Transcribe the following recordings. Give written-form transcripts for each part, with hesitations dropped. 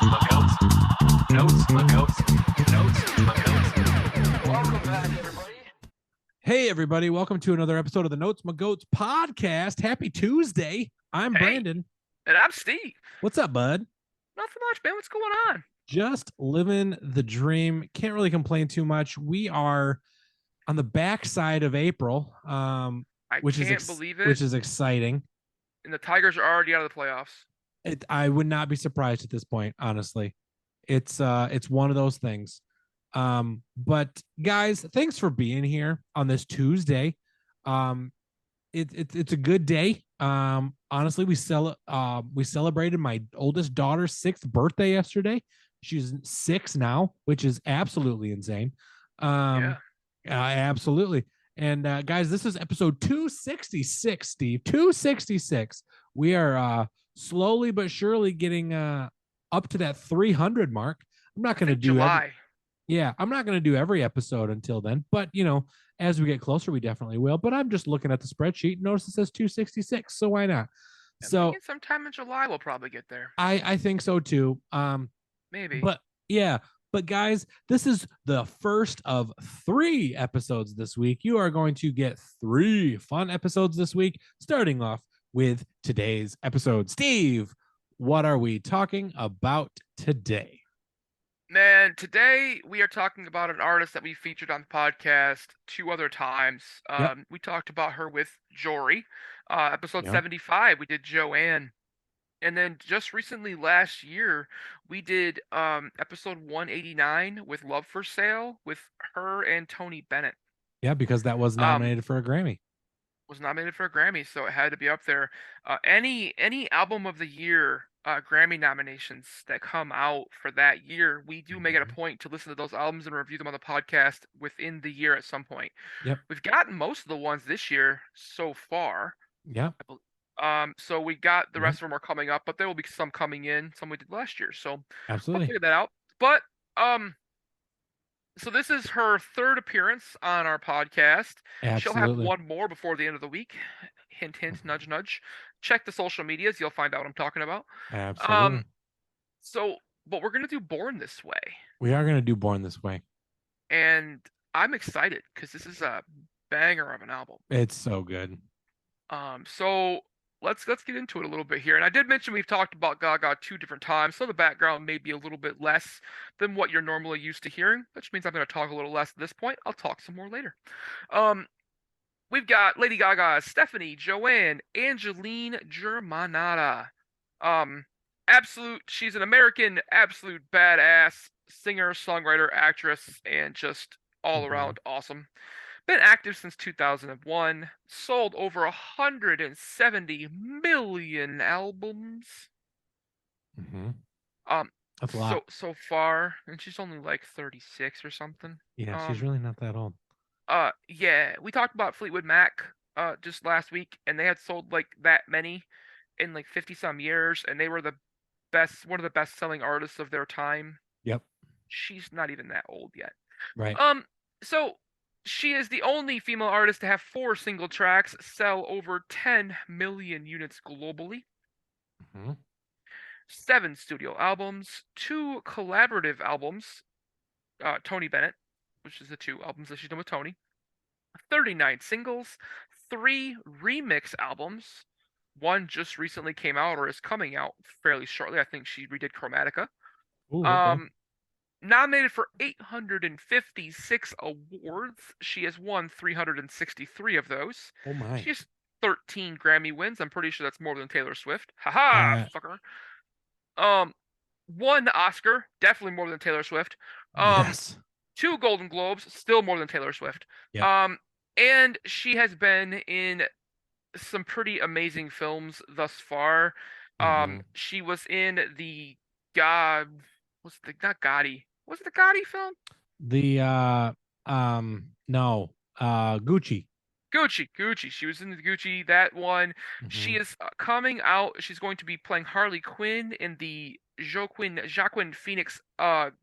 my goats. Notes, my goats. Notes, my goats. Welcome back, everybody. Hey, everybody. Welcome to another episode of the Notes My Goats podcast. Happy Tuesday. I'm Brandon. And I'm Steve. What's up, bud? Nothing much, man. What's going on? Just living the dream. Can't really complain too much. We are on the backside of April, which can't believe it. Which is exciting. And the Tigers are already out of the playoffs. I would not be surprised at this point, honestly. It's one of those things. But guys, thanks for being here on this Tuesday. It's a good day. Honestly, we celebrated my oldest daughter's 6th birthday yesterday. She's 6 now, which is absolutely insane. Absolutely. And guys, this is episode 266, Steve. 266. We are slowly but surely getting up to that 300 mark. I'm not going to do July. I'm not going to do every episode until then, but as we get closer, we definitely will. But I'm just looking at the spreadsheet. Notice it says 266, so why not? So sometime in July we'll probably get there. I think so too. Maybe. But guys, this is the first of 3 episodes this week. You are going to get 3 fun episodes this week, starting off with today's episode. Steve, what are we talking about today? Man, today we are talking about an artist that we featured on the podcast 2 other times. We talked about her with Jory. Episode 75, we did Joanne. And then just recently last year, we did episode 189 with Love for Sale with her and Tony Bennett. Yeah, because that was nominated for a Grammy. Was nominated for a Grammy, so it had to be up there. Any album of the year Grammy nominations that come out for that year, we do make it a point to listen to those albums and review them on the podcast within the year at some point. Yep. We've gotten most of the ones this year so far. Yeah. So we got the rest of them are coming up, but there will be some coming in, some we did last year. So absolutely, we'll figure that out. But so this is her 3rd appearance on our podcast. Absolutely. She'll have one more before the end of the week. Hint, hint, nudge, nudge. Check the social medias. You'll find out what I'm talking about. Absolutely. But we're going to do Born This Way. We are going to do Born This Way. And I'm excited because this is a banger of an album. It's so good. So let's get into it a little bit here. And I did mention we've talked about Gaga 2 different times, so the background may be a little bit less than what you're normally used to hearing, which means I'm going to talk a little less at this point. I'll talk some more later. We've got Lady Gaga, Stephanie, Joanne, Angeline Germanata. She's an American, absolute badass singer, songwriter, actress, and just all around awesome. Been active since 2001. Sold over 170 million albums. That's a lot. So far, and she's only like 36 or something. Yeah, she's really not that old. Yeah, we talked about Fleetwood Mac just last week, and they had sold like that many in like 50 some years, and they were one of the best selling artists of their time. Yep. She's not even that old yet. Right. So she is the only female artist to have 4 single tracks sell over 10 million units globally. 7 studio albums, 2 collaborative albums, Tony Bennett, which is the 2 albums that she's done with Tony, 39 singles, 3 remix albums, 1 just recently came out or is coming out fairly shortly. I think she redid Chromatica. Ooh, okay. Nominated for 856 awards. She has won 363 of those. Oh my. She has 13 Grammy wins. I'm pretty sure that's more than Taylor Swift. Haha, fucker. 1 Oscar, definitely more than Taylor Swift. Yes. 2 Golden Globes, still more than Taylor Swift. Yep. And she has been in some pretty amazing films thus far. She was in the not Gotti. Was it the Gotti film? Gucci. Gucci. She was in the Gucci, that one. She is coming out. She's going to be playing Harley Quinn in the Joaquin Phoenix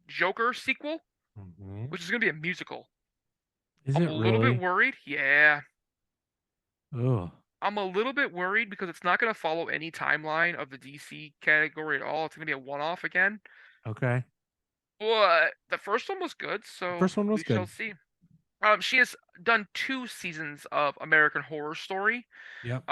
Joker sequel, which is going to be a musical. I'm a little bit worried. Yeah. Oh. I'm a little bit worried because it's not going to follow any timeline of the DC category at all. It's going to be a one-off again. Okay. Well, the first one was good, so First one was we shall good. see. She has done 2 seasons of American Horror Story. Yep.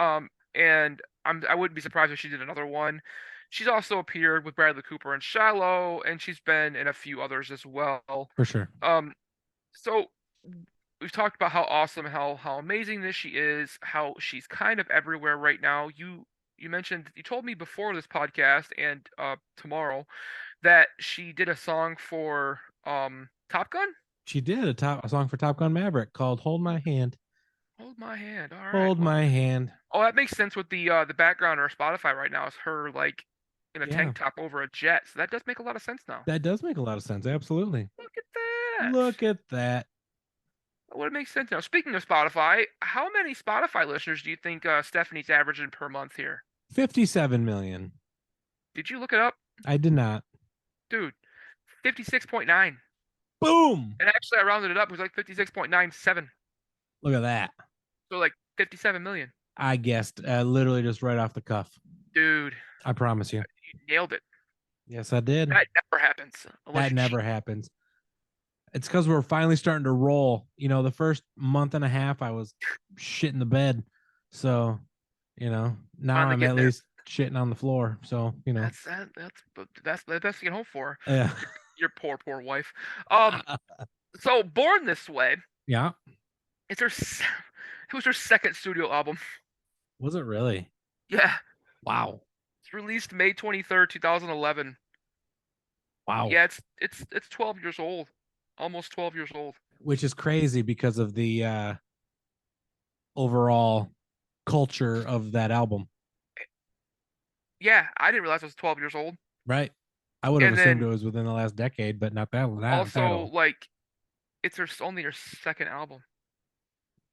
And I wouldn't be surprised if she did another one. She's also appeared with Bradley Cooper in Shallow, and she's been in a few others as well. For sure. So we've talked about how awesome, how amazing this she is, how she's kind of everywhere right now. You mentioned, you told me before this podcast and tomorrow that she did a song for Top Gun. She did a song for Top Gun Maverick called "Hold My Hand." Hold my hand. All right. Hold Well, my hand. oh, that makes sense with the background or Spotify right now is her like in a Yeah, tank top over a jet. So that does make a lot of sense now. that does make a lot of sense. Absolutely. Look at that. Look at that. That would make sense now. Speaking of Spotify, how many Spotify listeners do you think Stephanie's averaging per month here? 57 million. Did you look it up? I did not. Dude, 56.9. Boom. And actually I rounded it up. It was like 56.97. Look at that. So like 57 million. I guessed literally just right off the cuff. Dude, I promise you. you nailed it. Yes, I did. That never happens. That never happens. It's because we're finally starting to roll. The first month and a half, I was shitting the bed. So, now Finally I'm getting at there. least shitting on the floor. So, That's the best you can hope for. yeah. Your poor wife. So Born This Way, Yeah. it was her second studio album. Was it really? Yeah, Wow. it's released May 23rd, 2011. Wow. Yeah, it's 12 years old, almost 12 years old. Which is crazy because of the overall culture of that album. Yeah, I didn't realize it was 12 years old. Right. I would have And assumed then it was within the last decade, but not that also title. like it's only her second album.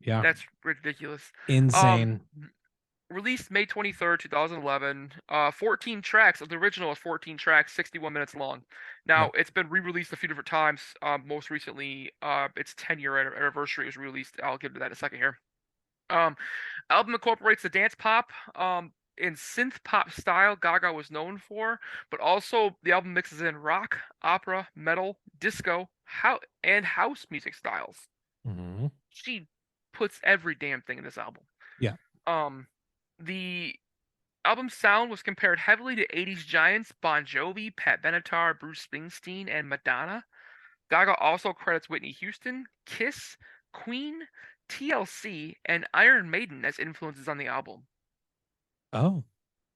Yeah. That's ridiculous. Insane. Released May 23rd, 2011. 14 tracks. The original is 14 tracks, 61 minutes long. Now, it's been re-released a few different times. Most recently, its 10-year anniversary was released. I'll get to that in a second here. Album incorporates the dance pop in synth pop style Gaga was known for, but also the album mixes in rock, opera, metal, disco, and house music styles. Mm-hmm. She puts every damn thing in this album. Yeah. The album sound was compared heavily to 80s giants Bon Jovi, Pat Benatar, Bruce Springsteen, and Madonna. Gaga also credits Whitney Houston, Kiss, Queen, TLC, and Iron Maiden as influences on the album. Oh.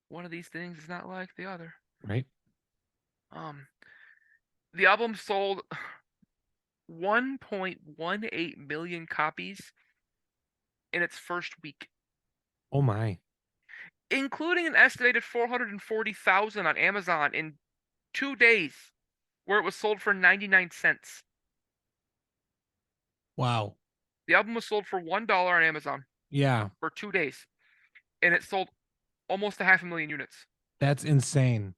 One of these things is not like the other. Right. The album sold 1.18 million copies in its first week. Oh my. Including an estimated 440,000 on Amazon in 2 days, where it was sold for 99 cents. Wow. The album was sold for $1 on Amazon. Yeah. For 2 days. And it sold almost 500,000 units. That's insane.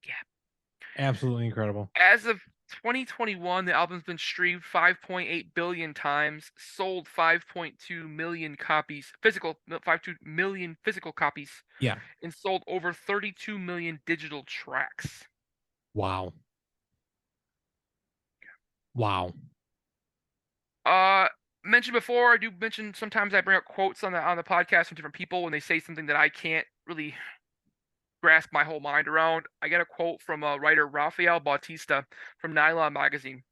Yeah. Absolutely incredible. As of 2021, the album's been streamed 5.8 billion times, sold 5.2 million copies, 5.2 million physical copies. Yeah. And sold over 32 million digital tracks. Wow. Wow. Mentioned before, I do mention sometimes I bring up quotes on the podcast from different people when they say something that I can't really grasp my whole mind around. I get a quote from writer Rafael Bautista from Nylon magazine.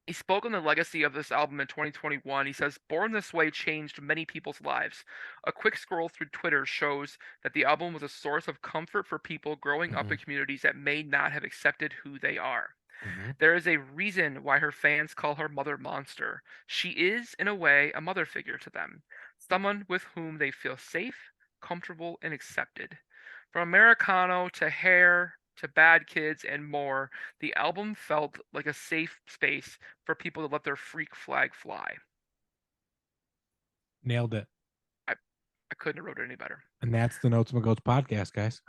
He spoke on the legacy of this album in 2021. He says, "Born This Way changed many people's lives. A quick scroll through Twitter shows that the album was a source of comfort for people growing up in communities that may not have accepted who they are. There is a reason why her fans call her Mother Monster. She is, in a way, a mother figure to them, someone with whom they feel safe, comfortable, and accepted. From Americano to Hair to Bad Kids and more, the album felt like a safe space for people to let their freak flag fly." Nailed it. I couldn't have wrote it any better. And that's the Notes and Goats podcast, guys.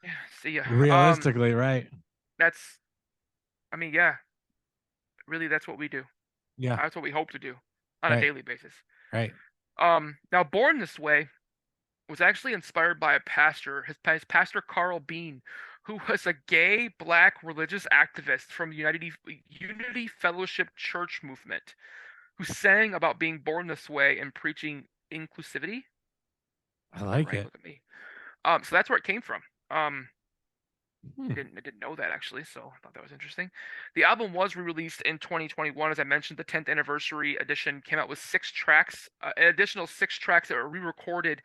Yeah, see ya. Realistically, right. Yeah. Really, that's what we do. Yeah. That's what we hope to do on a daily basis. Right. Now, Born This Way was actually inspired by a pastor, his pastor Carl Bean, who was a gay black religious activist from the Unity Fellowship Church movement, who sang about being born this way and preaching inclusivity. I like Right, it. look at me. So that's where it came from. Hmm. I didn't know that actually, so I thought that was interesting. The album was re-released in 2021, as I mentioned. The 10th anniversary edition came out with 6 tracks, an additional 6 tracks that were re-recorded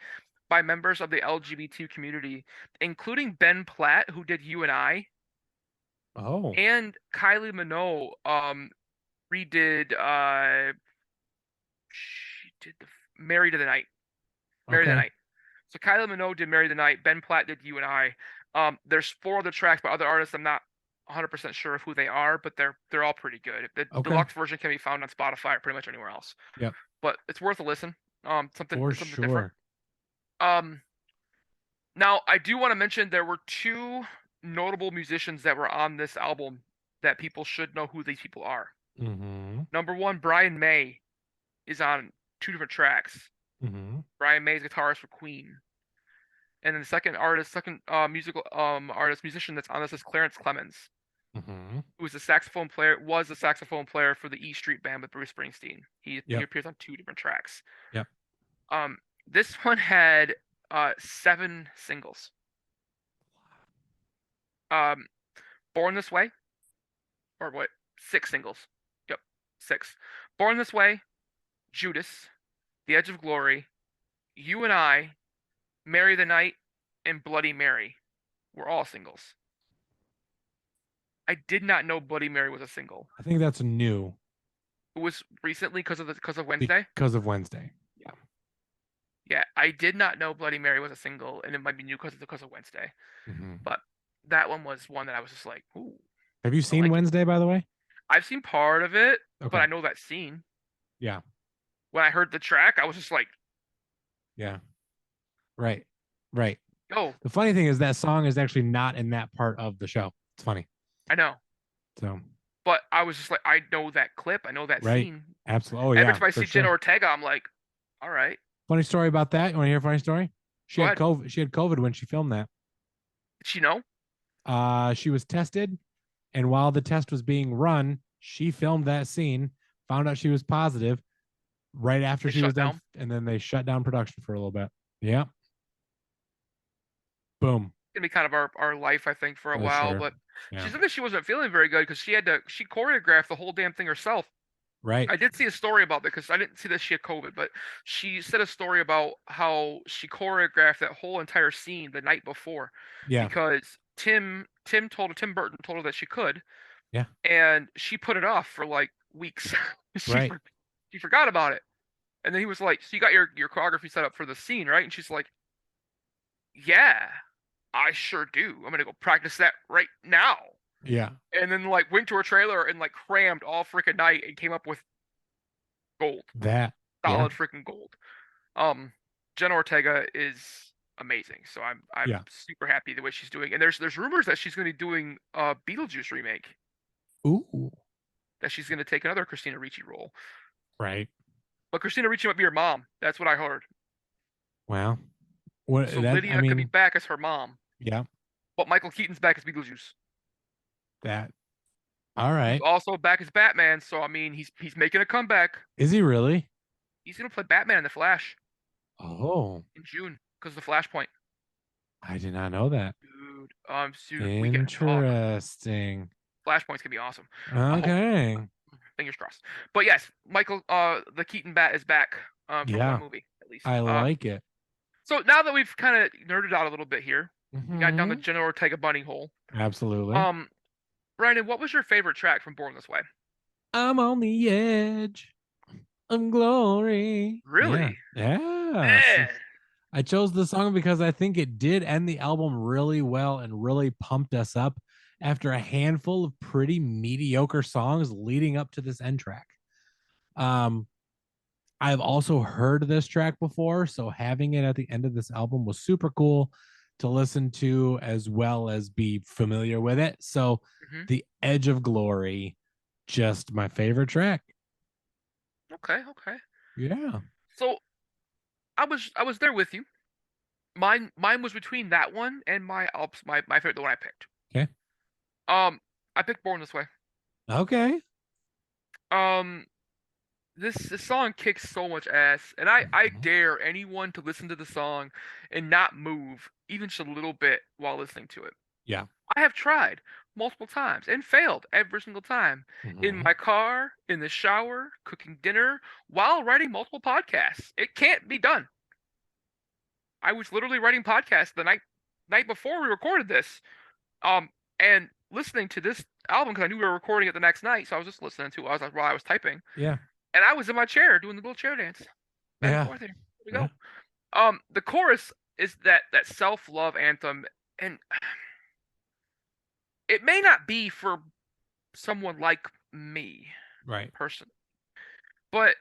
by members of the LGBT community, including Ben Platt, who did "You and I," Oh, and Kylie Minogue. Redid. She did the "Married to the Night." Married to the okay. Night. So Kylie Minogue did "Married to the Night." Ben Platt did "You and I." There's 4 other tracks by other artists. I'm not 100% sure of who they are, but they're all pretty good. The Okay. deluxe version can be found on Spotify or pretty much anywhere else. Yep. But it's worth a listen. For Something different. sure. Um, Now I do want to mention there were 2 notable musicians that were on this album that people should know who these people are. Mm-hmm. Number one, Brian May is on 2 different tracks. Mm-hmm. Brian May is guitarist for Queen. And then the second musical musician that's on this is Clarence Clemens, Mm-hmm. who was a saxophone player for the E Street Band with Bruce Springsteen. He Yep. appears on 2 different tracks. Yep. This one had 7 singles. Born This Way, or what? 6 singles. Yep, 6. Born This Way, Judas, The Edge of Glory, You and I, Marry the Night, and Bloody Mary were all singles. I did not know Bloody Mary was a single. I think that's new It was recently because of Wednesday. because of Wednesday. Yeah. Yeah, I did not know Bloody Mary was a single, and it might be new because of Wednesday. Mm-hmm. But that one was one that I was just like, ooh. Have you seen like it. Wednesday, by the way? I've seen part of it, Okay. but I know that scene. Yeah. When I heard the track, I was just like, Yeah. Right. Right. oh, The funny thing is that song is actually not in that part of the show. It's funny. I know. So But I was just like, I know that clip. I know that Right. scene. absolutely. Oh Every yeah. time I for see sure. Jenna Ortega, I'm like, all right. Funny story about that. You want to hear a funny story? She Go had ahead. COVID. She had COVID when she filmed that. Did she know? She was tested, and while the test was being run, she filmed that scene, found out she was positive right after They she was shut done, down? and then they shut down production for a little bit. Yeah. Boom. It's gonna be kind of our life, I think, for a For while. sure. But Yeah. she said that she wasn't feeling very good because she choreographed the whole damn thing herself. Right. I did see a story about that because I didn't see that she had COVID, but she said a story about how she choreographed that whole entire scene the night before Yeah. because Tim Burton told her that she could, Yeah. and she put it off for like weeks. Right. She forgot about it, and then he was like, "So you got your choreography set up for the scene, right?" And she's like, "Yeah, I sure do. I'm gonna go practice that right now." Yeah. And then like went to her trailer and like crammed all freaking night and came up with gold. That. Solid freaking gold. Jenna Ortega is amazing. So I'm Yeah. super happy the way she's doing. And there's rumors that she's gonna be doing a Beetlejuice remake. Ooh. That she's gonna take another Christina Ricci role. Right. But Christina Ricci might be her mom. That's what I heard. Wow. What So that? Lydia I could be mean, back as her mom. yeah. But Michael Keaton's back as Beetlejuice. That. All He's right. also back as Batman. So I mean he's making a comeback. Is he really? He's gonna play Batman in the Flash Oh, in June because of the Flashpoint. I did not know that. Dude, if we get to talk, Interesting. Flashpoint's gonna be awesome. Okay. Fingers crossed. But yes, Michael, the Keaton Bat is back for Yeah. one movie at least. I like it. So now that we've kind of nerded out a little bit here, got down the Mhm. Jenna Ortega bunny hole. Absolutely. Brandon, what was your favorite track from Born This Way? I'm on the edge of glory. Really? Yeah. Man. I chose the song because I think it did end the album really well and really pumped us up after a handful of pretty mediocre songs leading up to this end track. I've also heard this track before, so having it at the end of this album was super cool to listen to as well as be familiar with it. So The Edge of Glory, just my favorite track. Okay. Yeah. So I was there with you. Mine was between that one and my favorite, the one I picked. Okay. I picked Born This Way. Okay. Um, this song kicks so much ass, and I Mhm. dare anyone to listen to the song and not move even just a little bit while listening to it. Yeah. I have tried multiple times and failed every single time. In Mhm. my car, in the shower, cooking dinner, while writing multiple podcasts. It can't be done. I was literally writing podcasts the night before we recorded this. And listening to this album because I knew we were recording it the next night, so I was just listening to it. I was like, while I was typing, Yeah. and I was in my chair doing the little chair dance, back and Yeah. forth here. Here we Yeah. go. The chorus is that self love anthem, and it may not be for someone like me, Right. person, but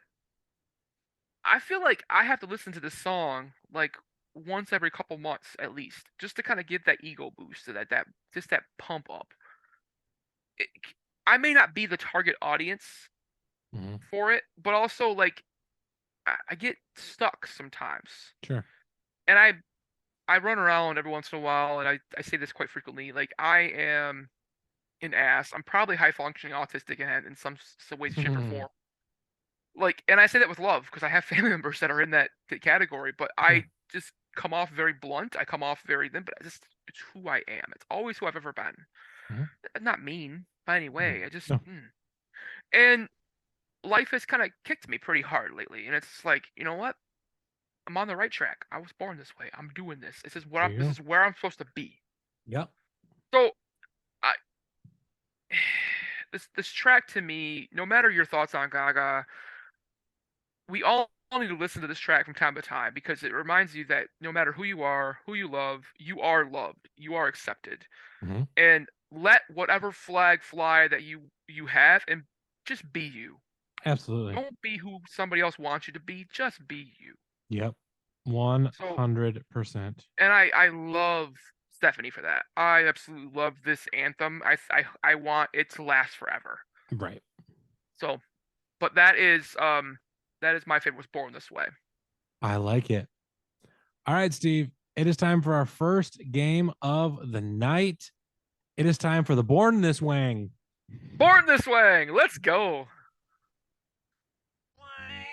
I feel like I have to listen to this song like once every couple months at least, just to kind of give that ego boost, so that just that pump up. It, I may not be the target audience Mhm. for it, but also like I get stuck sometimes, Sure. and I run around every once in a while, and I say this quite frequently. Like I am an ass. I'm probably high functioning autistic in some way, shape, or form. Like, and I say that with love because I have family members that are in that category. But I Sure. just come off very blunt. I come off very thin, but it's who I am. It's always who I've ever been. Mhm. Not mean by any way. I just No. and life has kind of kicked me pretty hard lately, and it's like, you know what? I'm on the right track. I was born this way. I'm doing this. There you This go. is where I'm supposed to be. Yep. So I this track to me, no matter your thoughts on Gaga, we all need to listen to this track from time to time because it reminds you that no matter who you are, who you love, you are loved, you are accepted, Mhm. and let whatever flag fly that you have, and just be you. Absolutely. Don't be who somebody else wants you to be. Just be you. Yep. So 100%. and I love Stephanie for that. I absolutely love this anthem. I want it to last forever. Right. So, but that is my favorite. Was Born This Way. I like it. All right, Steve. It is time for our first game of the night. It is time for the Born This Wang. Born This Way. Let's go.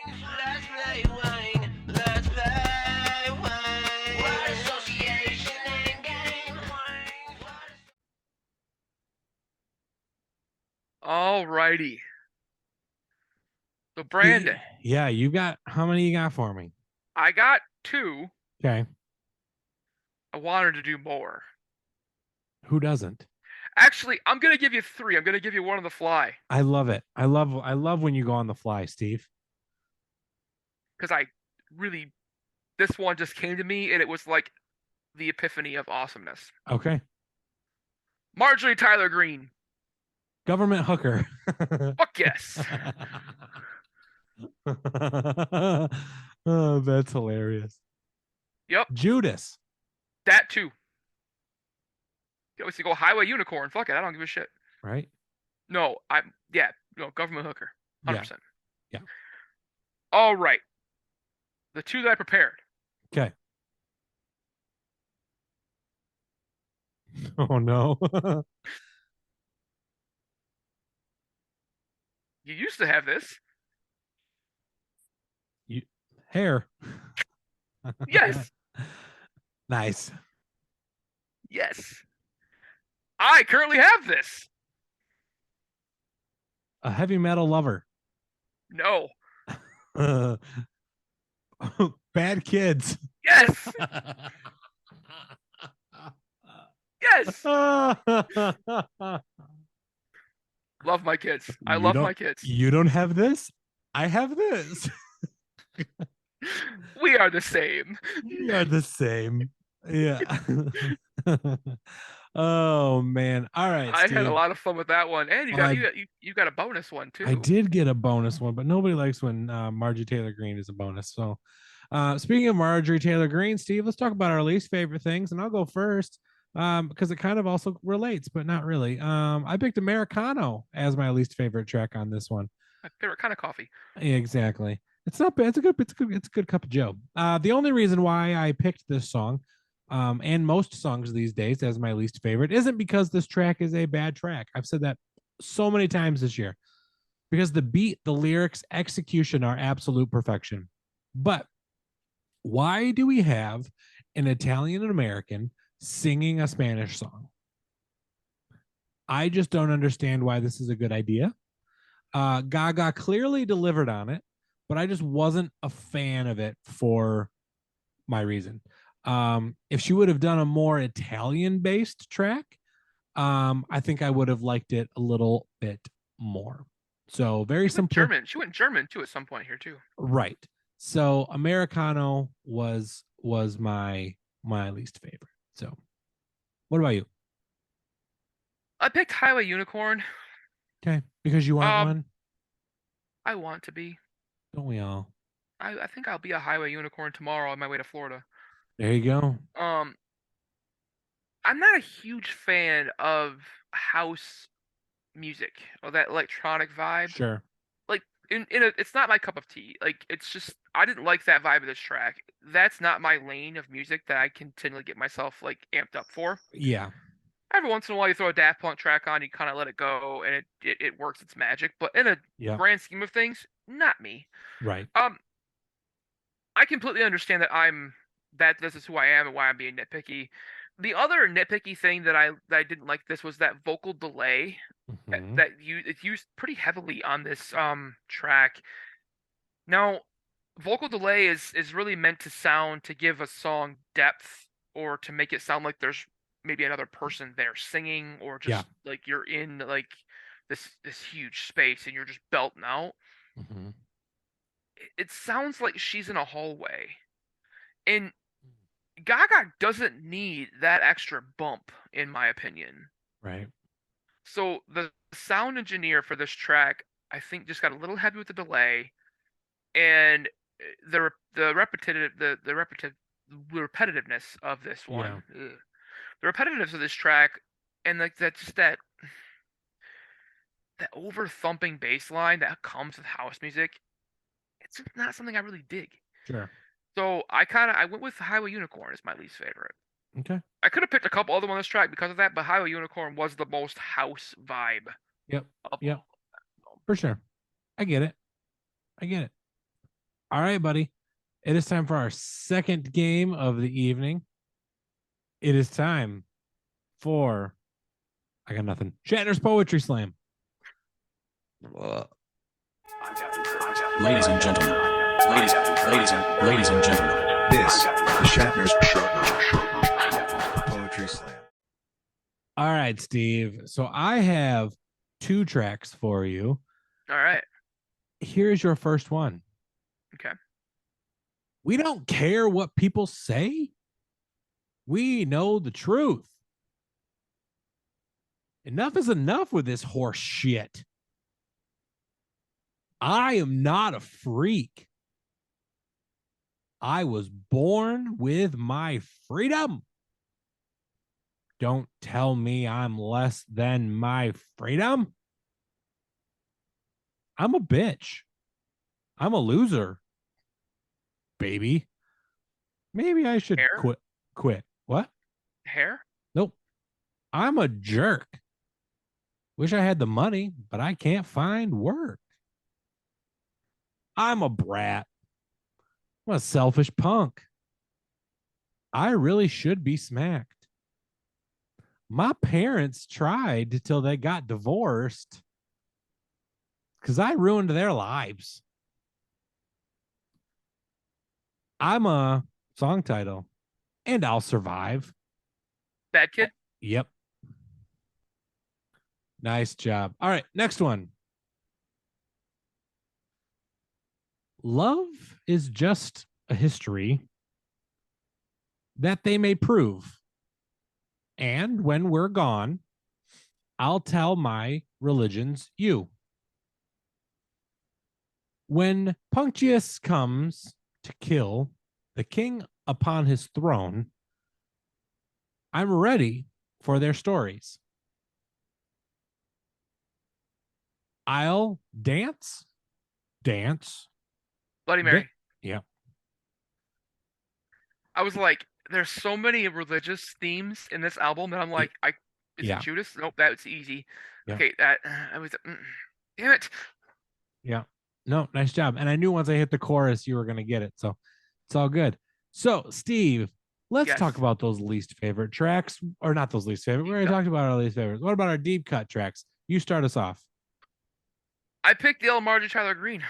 Let's play wine. Let's play wine. Word association and game. Alrighty. So Steve, Brandon, yeah, you got how many you got for me? I got two. Okay. I wanted to do more. Who doesn't? Actually, I'm gonna give you three. I'm gonna give you one on the fly I love it. I love when you go on the fly, Steve. because I really this one just came to me and it was like the epiphany of awesomeness. Okay. Marjorie Tyler Green. Government hooker. Fuck yes. Oh, that's hilarious. Yep, Judas. that too. You always go highway unicorn. Fuck it, I don't give a shit. Right? No, government hooker. Yeah. 100%. Yeah. All right. The two that I prepared. Okay. Oh no. You used to have this. You hair. Yes. Nice. Yes. I currently have this. A heavy metal lover. No. Bad kids. Yes. Yes. Love my kids. I love my kids. You don't have this? I have this. We are the same. We are the same. Yeah. Oh man. All right, I had a Steve. lot of fun with that one, and Oh, you got a bonus one too. I did get a bonus one, but nobody likes when Marjorie Taylor Greene is a bonus. So, speaking of Marjorie Taylor Greene, Steve, let's talk about our least favorite things, and I'll go first because it kind of also relates, but not really. I picked Americano as my least favorite track on this one. My favorite kind of coffee. Exactly. It's not bad. It's a good cup of Joe. The only reason why I picked this song and most songs these days as my least favorite isn't because this track is a bad track. I've said that so many times this year because the beat, the lyrics, execution are absolute perfection. But why do we have an Italian American singing a Spanish song? I just don't understand why this is a good idea. Gaga clearly delivered on it, but I just wasn't a fan of it for my reason. If she would have done a more Italian based track, I think I would have liked it a little bit more. So very simple. German. She went German too at some point here too. Right. So Americano was my least favorite. So what about you? I picked Highway Unicorn. Okay, because you aren't one. I want to be. Don't we all? I think I'll be a Highway Unicorn tomorrow on my way to Florida. There you go. I'm not a huge fan of house music or that electronic vibe. Sure. Like it's not my cup of tea. Like it's just I didn't like that vibe of this track. That's not my lane of music that I continually get myself like amped up for. Yeah. Every once in a while you throw a Daft Punk track on, you kind of let it go and it works its magic. But in a grand scheme of things, not me. Right. I completely understand that this is who I am and why I'm being nitpicky. The other nitpicky thing that I didn't like this was that vocal delay it's used pretty heavily on this track. Now, vocal delay is really meant to give a song depth or to make it sound like there's maybe another person there singing or just like you're in like this huge space and you're just belting out. It sounds like she's in a hallway. And Gaga doesn't need that extra bump, in my opinion. Right. So the sound engineer for this track, I think, just got a little heavy with the delay, and the repetitiveness of this one, the repetitiveness of this track, and like that over thumping bass line that comes with house music. It's just not something I really dig. Sure. So I went with Highway Unicorn as my least favorite. Okay. I could have picked a couple other on this track because of that, but Highway Unicorn was the most house vibe. Yep. For sure. I get it. All right, buddy. It is time for our second game of the evening. It is time for I got nothing. Shatner's Poetry Slam. Ladies and gentlemen, ladies and gentlemen, this is Shatner's Poetry Slam. All right, Steve. So I have 2 tracks for you. All right. Here's your first one. Okay. We don't care what people say. We know the truth. Enough is enough with this horse shit. I am not a freak. I was born with my freedom. Don't tell me I'm less than my freedom. I'm a bitch. I'm a loser. Baby. Maybe I should quit. What? Hair? Nope. I'm a jerk. Wish I had the money, but I can't find work. I'm a brat. I'm a selfish punk. I really should be smacked. My parents tried till they got divorced because I ruined their lives. I'm a song title, and I'll survive. Bad Kid? Yep. Nice job. All right, next one. Love is just a history that they may prove. And when we're gone, I'll tell my religion's you. When Punctius comes to kill the king upon his throne, I'm ready for their stories. I'll dance. Bloody Mary. Yeah. I was like, there's so many religious themes in this album that I'm like, is Yeah. it Judas? Nope, that's easy. Yeah. Okay, that I was. Damn it. Yeah. No, nice job. And I knew once I hit the chorus, you were going to get it. So it's all good. So, Steve, let's Yes. talk about those least favorite tracks, or not those least favorite. We already Deep cut. talked about our least favorites. What about our deep cut tracks? You start us off. I picked the Marjorie Tyler Green.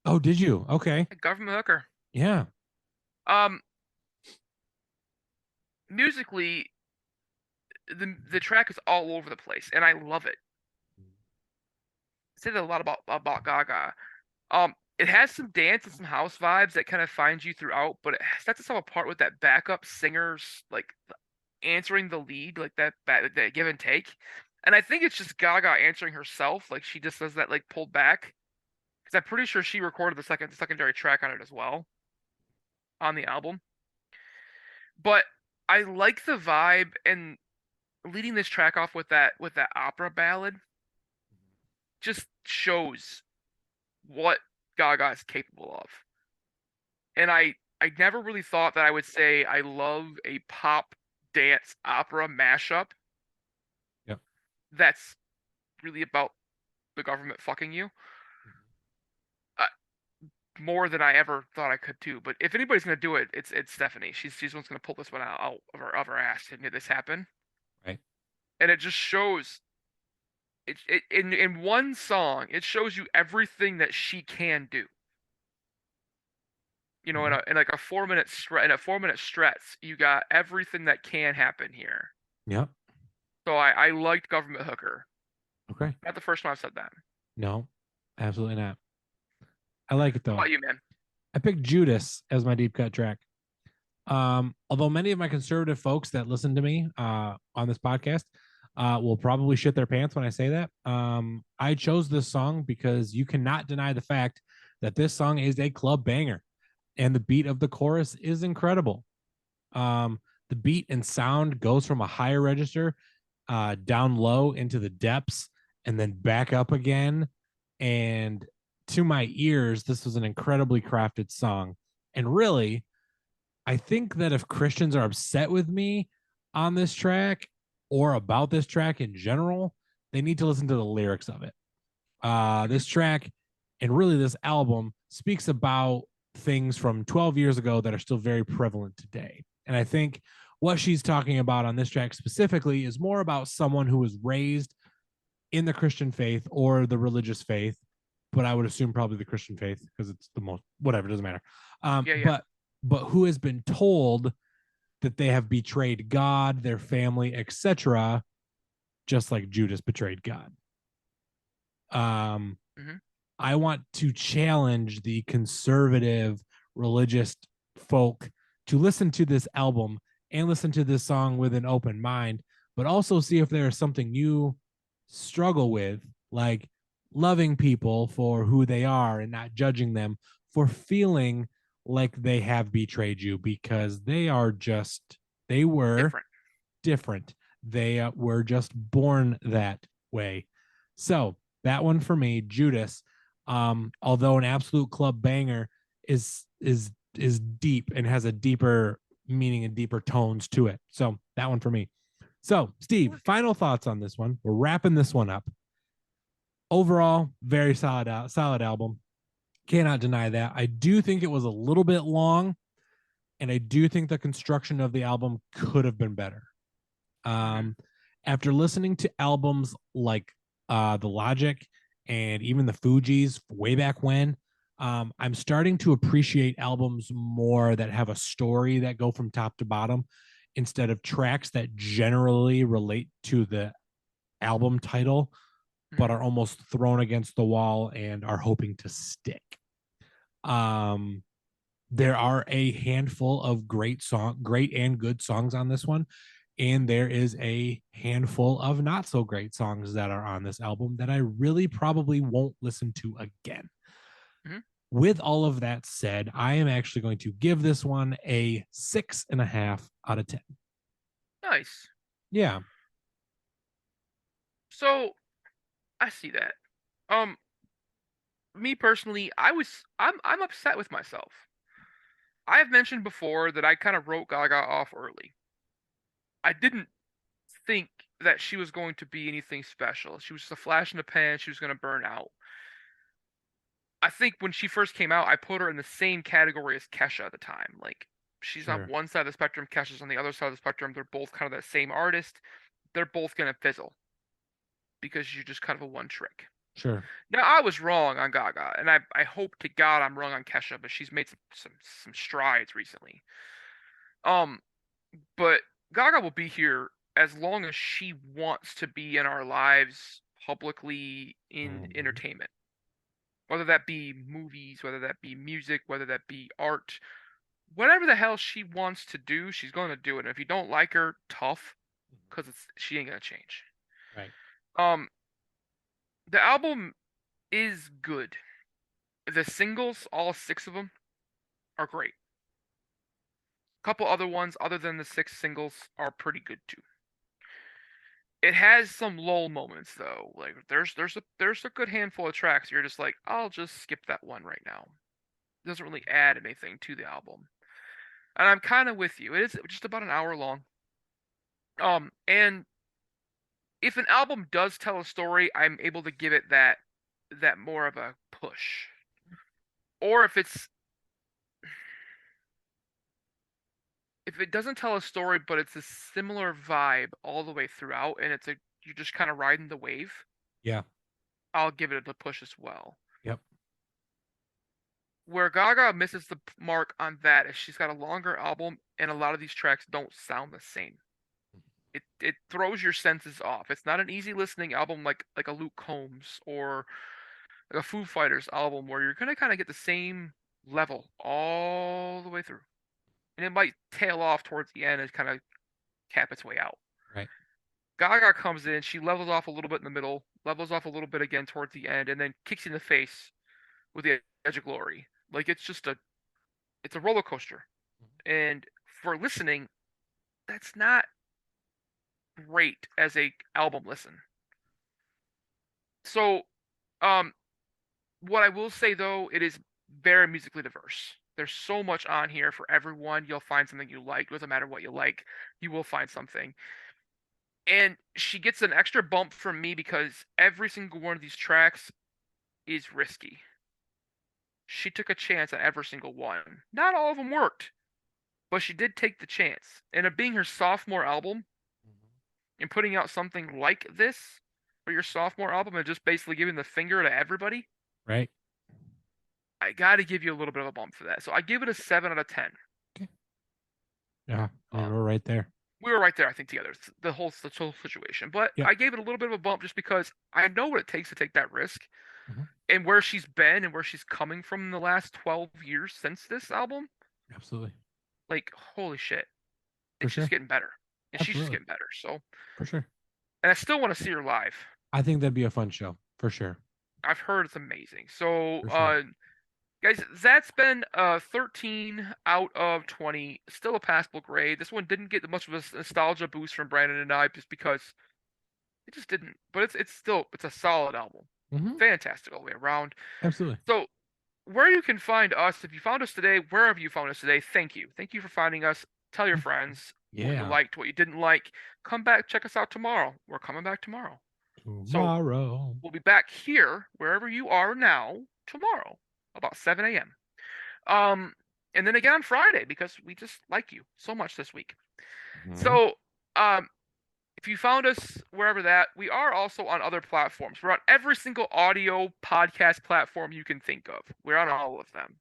Oh, did you? Okay. Government Hooker. Yeah. Um, musically, the track is all over the place, and I love it. I said a lot about Gaga. It has some dance and some house vibes that kind of find you throughout, but it sets itself apart with that backup singers like answering the lead, like that give and take. And I think it's just Gaga answering herself, like she just does that like pulled back. Because I'm pretty sure she recorded the secondary track on it as well on the album. But I like the vibe and leading this track off with that opera ballad just shows what Gaga is capable of. And I never really thought that I would say I love a pop dance opera mashup. Yep. That's really about the government fucking you. More than I ever thought I could too. But if anybody's gonna do it, it's Stephanie. She's the one's gonna pull this one out of her ass and make this happen. Right. And it just shows it in one song. It shows you everything that she can do. You know, in like a 4 minute stretch, you got everything that can happen here. Yep. So I liked Government Hooker. Okay. Not the first time I've said that. No, absolutely not. I like it though. How about you, man? I picked Judas as my deep cut track. Although many of my conservative folks that listen to me on this podcast will probably shit their pants when I say that. I chose this song because you cannot deny the fact that this song is a club banger, and the beat of the chorus is incredible. The beat and sound goes from a higher register down low into the depths and then back up again. And to my ears, this was an incredibly crafted song. And really, I think that if Christians are upset with me on this track or about this track in general, they need to listen to the lyrics of it. This track and really this album speaks about things from 12 years ago that are still very prevalent today. And I think what she's talking about on this track specifically is more about someone who was raised in the Christian faith or the religious faith, but I would assume probably the Christian faith because it's the most, whatever, doesn't matter. But who has been told that they have betrayed God, their family, etc., just like Judas betrayed God. I want to challenge the conservative religious folk to listen to this album and listen to this song with an open mind, but also see if there is something you struggle with, like loving people for who they are and not judging them for feeling like they have betrayed you, because they were different. They were just born that way. So that one for me, Judas, although an absolute club banger, is deep and has a deeper meaning and deeper tones to it. So that one for me. So Steve, final thoughts on this one. We're wrapping this one up. Overall, very solid album. Cannot deny that. I do think it was a little bit long, and I do think the construction of the album could have been better. After listening to albums like The Logic and even the Fugees way back when, I'm starting to appreciate albums more that have a story that go from top to bottom instead of tracks that generally relate to the album title but are almost thrown against the wall and are hoping to stick. There are a handful of great and good songs on this one, and there is a handful of not so great songs that are on this album that I really probably won't listen to again. With all of that said, I am actually going to give this one a 6.5 out of 10. Nice. Yeah. So I see that. Me personally, I'm upset with myself. I have mentioned before that I kind of wrote Gaga off early. I didn't think that she was going to be anything special. She was just a flash in the pan. She was going to burn out. I think when she first came out, I put her in the same category as Kesha at the time. Like, she's on Sure. one side of the spectrum, Kesha's on the other side of the spectrum. They're both kind of the same artist. They're both going to fizzle because you're just kind of a one trick. Sure. Now, I was wrong on Gaga, and I hope to God I'm wrong on Kesha, but she's made some strides recently. But Gaga will be here as long as she wants to be in our lives publicly in Mhm. entertainment. Whether that be movies, whether that be music, whether that be art, whatever the hell she wants to do, she's going to do it. And if you don't like her, tough, because she ain't gonna change. Right. The album is good. The singles, all 6 of them, are great. A couple other ones other than the 6 singles are pretty good too. It has some lull moments though. Like there's a good handful of tracks you're just like, I'll just skip that one right now. It doesn't really add anything to the album. And I'm kind of with you. It is just about an hour long. And if an album does tell a story, I'm able to give it that more of a push. Or if it doesn't tell a story, but it's a similar vibe all the way throughout, and you're just kind of riding the wave, Yeah. I'll give it a push as well. Yep. Where Gaga misses the mark on that is she's got a longer album, and a lot of these tracks don't sound the same. It throws your senses off. It's not an easy listening album like a Luke Combs or like a Foo Fighters album where you're gonna kind of get the same level all the way through, and it might tail off towards the end and kind of cap its way out. Right. Gaga comes in, she levels off a little bit in the middle, levels off a little bit again towards the end, and then kicks you in the face with the Edge of Glory. Like it's a roller coaster, and for listening, that's not great as a album listen. So, what I will say though, it is very musically diverse. There's so much on here for everyone. You'll find something you like. Doesn't matter what you like, you will find something. And she gets an extra bump from me because every single one of these tracks is risky. She took a chance on every single one. Not all of them worked, but she did take the chance. And it being her sophomore album and putting out something like this for your sophomore album and just basically giving the finger to everybody, Right. I got to give you a little bit of a bump for that. So I give it a 7 out of 10. Yeah. We're right there. We were right there, I think, together. The whole situation. But Yeah. I gave it a little bit of a bump just because I know what it takes to take that risk. Mhm. And where she's been and where she's coming from in the last 12 years since this album. Absolutely. Like, holy shit. For It's sure. just getting better. And she's just Absolutely. getting better. So, For sure. and I still want to see her live. I think that'd be a fun show. For sure. I've heard it's amazing. So, For sure. guys, that's been 13 out of 20. Still a passable grade. This one didn't get much of a nostalgia boost from Brandon and I just because it just didn't. But it's still a solid album. Mhm. Fantastic all the way around. Absolutely. So, where you can find us, if you found us today, wherever you found us today, thank you. Thank you for finding us. Tell your friends what you Yeah. liked, what you didn't like. Come back, check us out tomorrow. We're coming back tomorrow. Tomorrow. We'll be back here, wherever you are now, tomorrow, about 7 a.m. And then again on Friday, because we just like you so much this week. Mhm. So, if you found us wherever that, we are also on other platforms. We're on every single audio podcast platform you can think of. We're on all of them.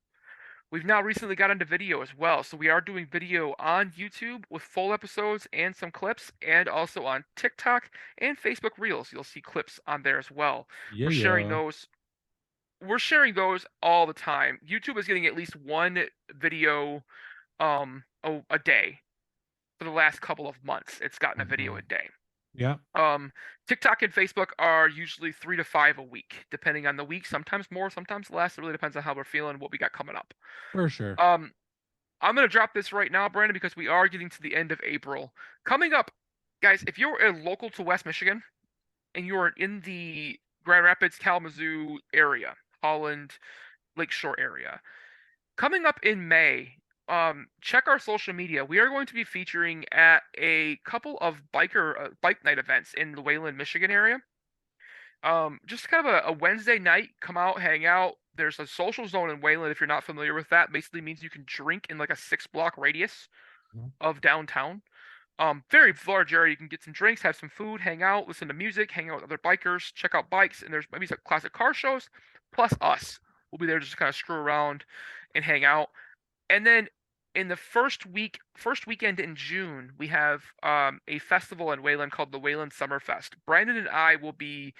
We've now recently got into video as well, so we are doing video on YouTube with full episodes and some clips, and also on TikTok and Facebook Reels. You'll see clips on there as well. Yeah. We're sharing those. We're sharing those all the time. YouTube is getting at least one video a day for the last couple of months. It's gotten a video a day. Yeah. TikTok and Facebook are usually 3 to 5 a week, depending on the week. Sometimes more, sometimes less. It really depends on how we're feeling, what we got coming up. For sure. I'm gonna drop this right now, Brandon, because we are getting to the end of April. Coming up, guys, if you're local to West Michigan and you're in the Grand Rapids, Kalamazoo area, Holland, Lakeshore area, coming up in May, check our social media. We are going to be featuring at a couple of bike night events in the Wayland, Michigan area. Just kind of a Wednesday night, come out, hang out. There's a social zone in Wayland. If you're not familiar with that, basically means you can drink in like a 6-block radius of downtown. Very large area. You can get some drinks, have some food, hang out, listen to music, hang out with other bikers, check out bikes, and there's maybe some classic car shows, plus us. We'll be there just to kind of screw around and hang out. And then in the first weekend in June, we have a festival in Wayland called the Wayland Summer Fest. Brandon and I will be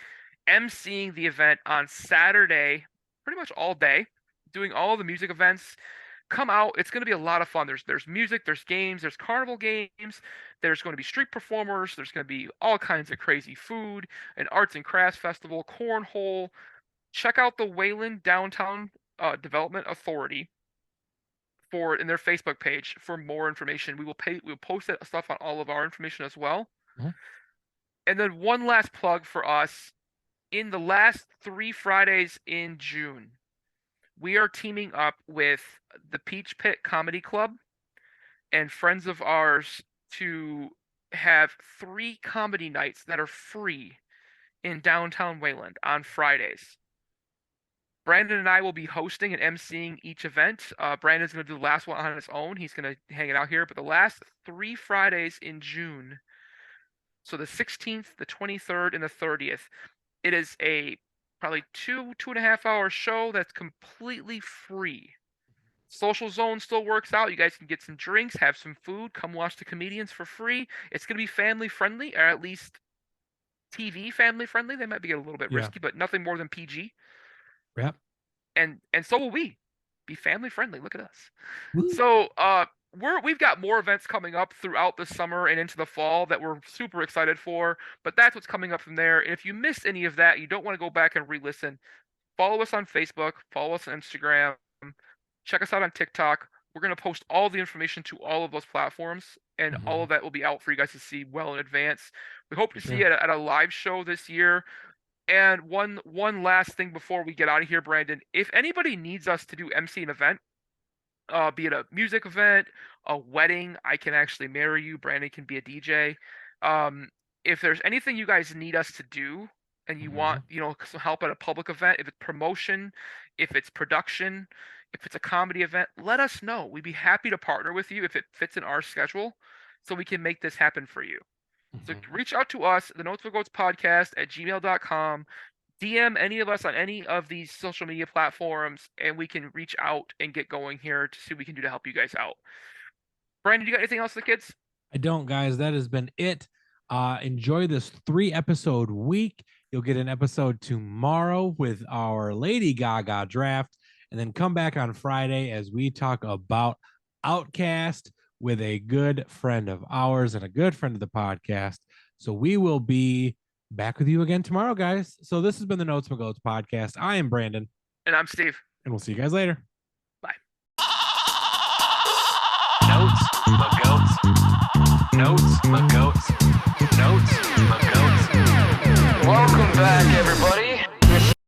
emceeing the event on Saturday, pretty much all day, doing all the music events. Come out, it's going to be a lot of fun. There's music, there's games, there's carnival games, there's going to be street performers, there's going to be all kinds of crazy food, an arts and crafts festival, cornhole. Check out the Wayland Downtown Development Authority in their Facebook page for more information. We'll post that stuff on all of our information as well. And then one last plug for us. In the last 3 Fridays in June, we are teaming up with the Peach Pit Comedy Club and friends of ours to have 3 comedy nights that are free in downtown Wayland on Fridays. Brandon and I will be hosting and emceeing each event. Brandon's going to do the last one on his own. He's going to hang it out here. But the last 3 Fridays in June, so the 16th, the 23rd, and the 30th, it is a probably 2.5 hour show that's completely free. Social Zone still works out. You guys can get some drinks, have some food, come watch the comedians for free. It's going to be family friendly, or at least TV family friendly. They might be a little bit risky, but nothing more than PG. Yep. And so will we be family friendly. Look at us. Woo. So we've got more events coming up throughout the summer and into the fall that we're super excited for, but that's what's coming up from there. And if you missed any of that, you don't want to go back and re-listen, follow us on Facebook, follow us on Instagram, check us out on TikTok. We're going to post all the information to all of those platforms, and all of that will be out for you guys to see well in advance. We hope to see you at a live show this year. And one last thing before we get out of here, Brandon, if anybody needs us to do MC an event, be it a music event, a wedding, I can actually marry you, Brandon can be a DJ. If there's anything you guys need us to do and you want, some help at a public event, if it's promotion, if it's production, if it's a comedy event, let us know. We'd be happy to partner with you if it fits in our schedule so we can make this happen for you. So reach out to us, the Notes for Goats podcast at gmail.com. DM any of us on any of these social media platforms, and we can reach out and get going here to see what we can do to help you guys out. Brandon, you got anything else for the kids? I don't, guys. That has been it. Enjoy this 3-episode week. You'll get an episode tomorrow with our Lady Gaga draft, and then come back on Friday as we talk about Outcast with a good friend of ours and a good friend of the podcast. So we will be back with you again tomorrow, guys. So this has been the Notes for Goats podcast. I am Brandon. And I'm Steve. And we'll see you guys later. Bye. Notes for Goats. Notes for Goats. Notes for Goats. Welcome back, everybody.